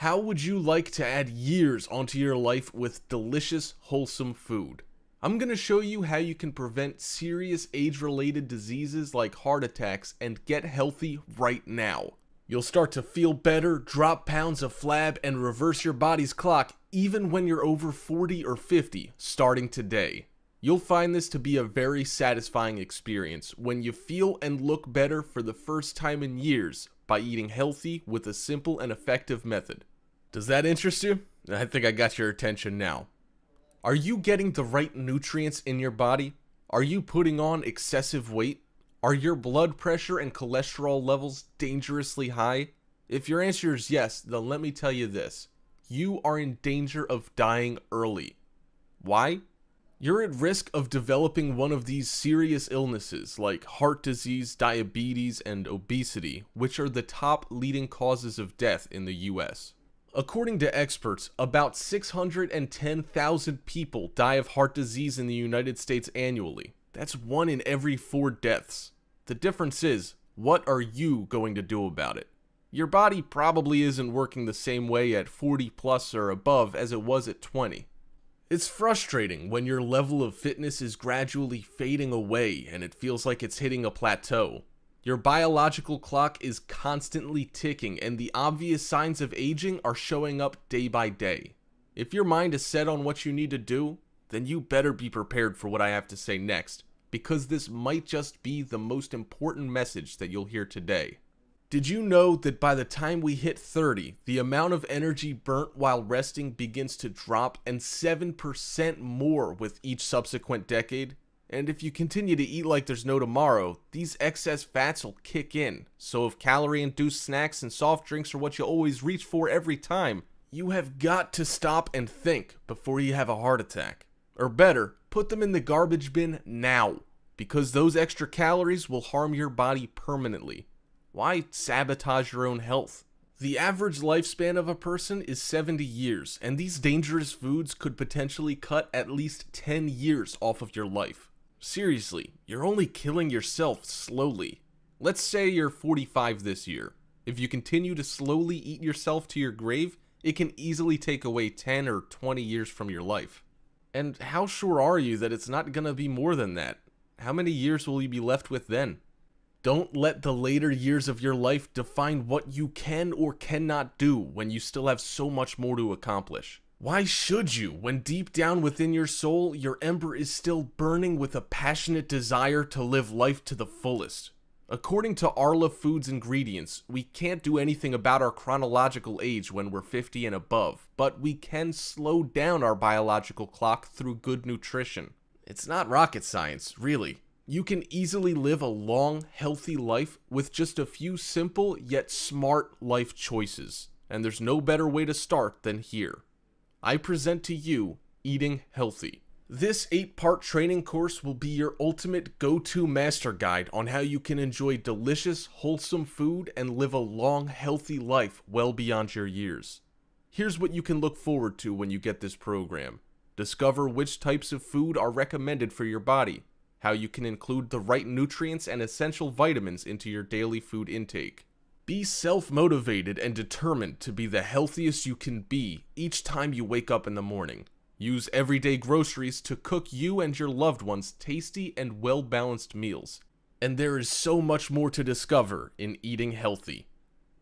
How would you like to add years onto your life with delicious, wholesome food? I'm going to show you how you can prevent serious age-related diseases like heart attacks and get healthy right now. You'll start to feel better, drop pounds of flab, and reverse your body's clock even when you're over 40 or 50, starting today. You'll find this to be a very satisfying experience when you feel and look better for the first time in years by eating healthy with a simple and effective method. Does that interest you? I think I got your attention now. Are you getting the right nutrients in your body? Are you putting on excessive weight? Are your blood pressure and cholesterol levels dangerously high? If your answer is yes, then let me tell you this. You are in danger of dying early. Why? You're at risk of developing one of these serious illnesses like heart disease, diabetes, and obesity, which are the top leading causes of death in the US. According to experts, about 610,000 people die of heart disease in the United States annually. That's 1 in every 4 deaths. The difference is, what are you going to do about it? Your body probably isn't working the same way at 40 plus or above as it was at 20. It's frustrating when your level of fitness is gradually fading away and it feels like it's hitting a plateau. Your biological clock is constantly ticking and the obvious signs of aging are showing up day by day. If your mind is set on what you need to do, then you better be prepared for what I have to say next, because this might just be the most important message that you'll hear today. Did you know that by the time we hit 30, the amount of energy burnt while resting begins to drop and 7% more with each subsequent decade? And if you continue to eat like there's no tomorrow, these excess fats will kick in. So if calorie-induced snacks and soft drinks are what you always reach for every time, you have got to stop and think before you have a heart attack. Or better, put them in the garbage bin now, because those extra calories will harm your body permanently. Why sabotage your own health? The average lifespan of a person is 70 years, and these dangerous foods could potentially cut at least 10 years off of your life. Seriously, you're only killing yourself slowly. Let's say you're 45 this year. If you continue to slowly eat yourself to your grave, it can easily take away 10 or 20 years from your life. And how sure are you that it's not gonna be more than that? How many years will you be left with then? Don't let the later years of your life define what you can or cannot do when you still have so much more to accomplish. Why should you, when deep down within your soul, your ember is still burning with a passionate desire to live life to the fullest? According to Arla Foods Ingredients, we can't do anything about our chronological age when we're 50 and above, but we can slow down our biological clock through good nutrition. It's not rocket science, really. You can easily live a long, healthy life with just a few simple yet smart life choices, and there's no better way to start than here. I present to you Eating Healthy. This 8-part training course will be your ultimate go-to master guide on how you can enjoy delicious, wholesome food and live a long, healthy life well beyond your years. Here's what you can look forward to when you get this program. Discover which types of food are recommended for your body, how you can include the right nutrients and essential vitamins into your daily food intake. Be self-motivated and determined to be the healthiest you can be each time you wake up in the morning. Use everyday groceries to cook you and your loved ones tasty and well-balanced meals. And there is so much more to discover in Eating Healthy.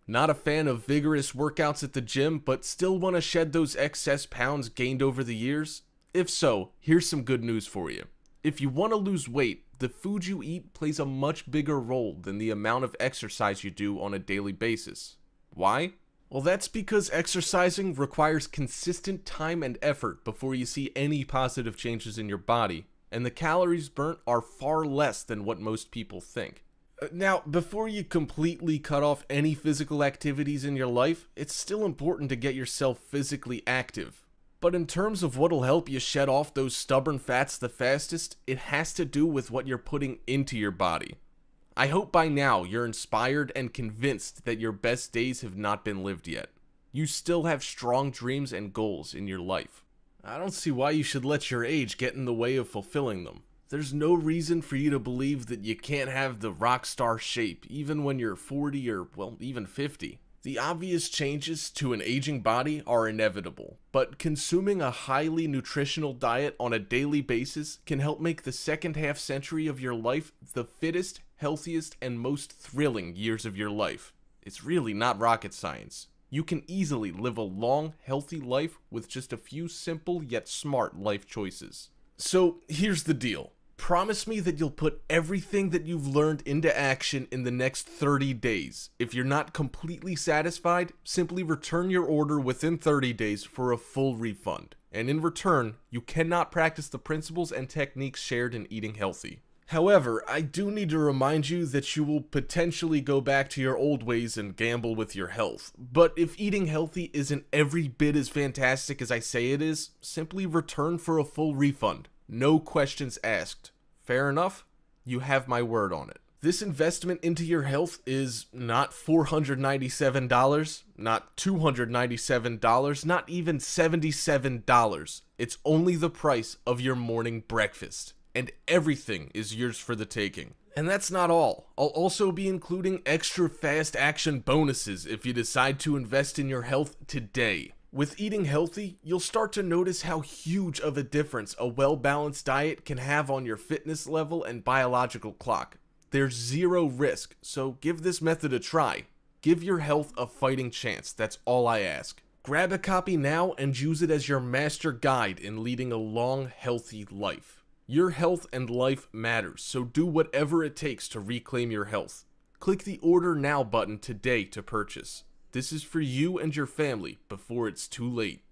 Not a fan of vigorous workouts at the gym, but still want to shed those excess pounds gained over the years? If so, here's some good news for you. If you want to lose weight, the food you eat plays a much bigger role than the amount of exercise you do on a daily basis. Why? Well, that's because exercising requires consistent time and effort before you see any positive changes in your body, and the calories burnt are far less than what most people think. Now, before you completely cut off any physical activities in your life, it's still important to get yourself physically active. But in terms of what'll help you shed off those stubborn fats the fastest, it has to do with what you're putting into your body. I hope by now you're inspired and convinced that your best days have not been lived yet. You still have strong dreams and goals in your life. I don't see why you should let your age get in the way of fulfilling them. There's no reason for you to believe that you can't have the rock star shape even when you're 40 or, well, even 50. The obvious changes to an aging body are inevitable, but consuming a highly nutritional diet on a daily basis can help make the second half century of your life the fittest, healthiest, and most thrilling years of your life. It's really not rocket science. You can easily live a long, healthy life with just a few simple yet smart life choices. So here's the deal. Promise me that you'll put everything that you've learned into action in the next 30 days. If you're not completely satisfied, simply return your order within 30 days for a full refund. And in return, you cannot practice the principles and techniques shared in eating healthy. However, I do need to remind you that you will potentially go back to your old ways and gamble with your health. But if eating healthy isn't every bit as fantastic as I say it is, simply return for a full refund. No questions asked. Fair enough? You have my word on it. This investment into your health is not $497, not $297, not even $77. It's only the price of your morning breakfast. And everything is yours for the taking. And that's not all. I'll also be including extra fast action bonuses if you decide to invest in your health today. With eating healthy, you'll start to notice how huge of a difference a well-balanced diet can have on your fitness level and biological clock. There's zero risk, so give this method a try. Give your health a fighting chance, that's all I ask. Grab a copy now and use it as your master guide in leading a long, healthy life. Your health and life matters, so do whatever it takes to reclaim your health. Click the Order Now button today to purchase. This is for you and your family before it's too late.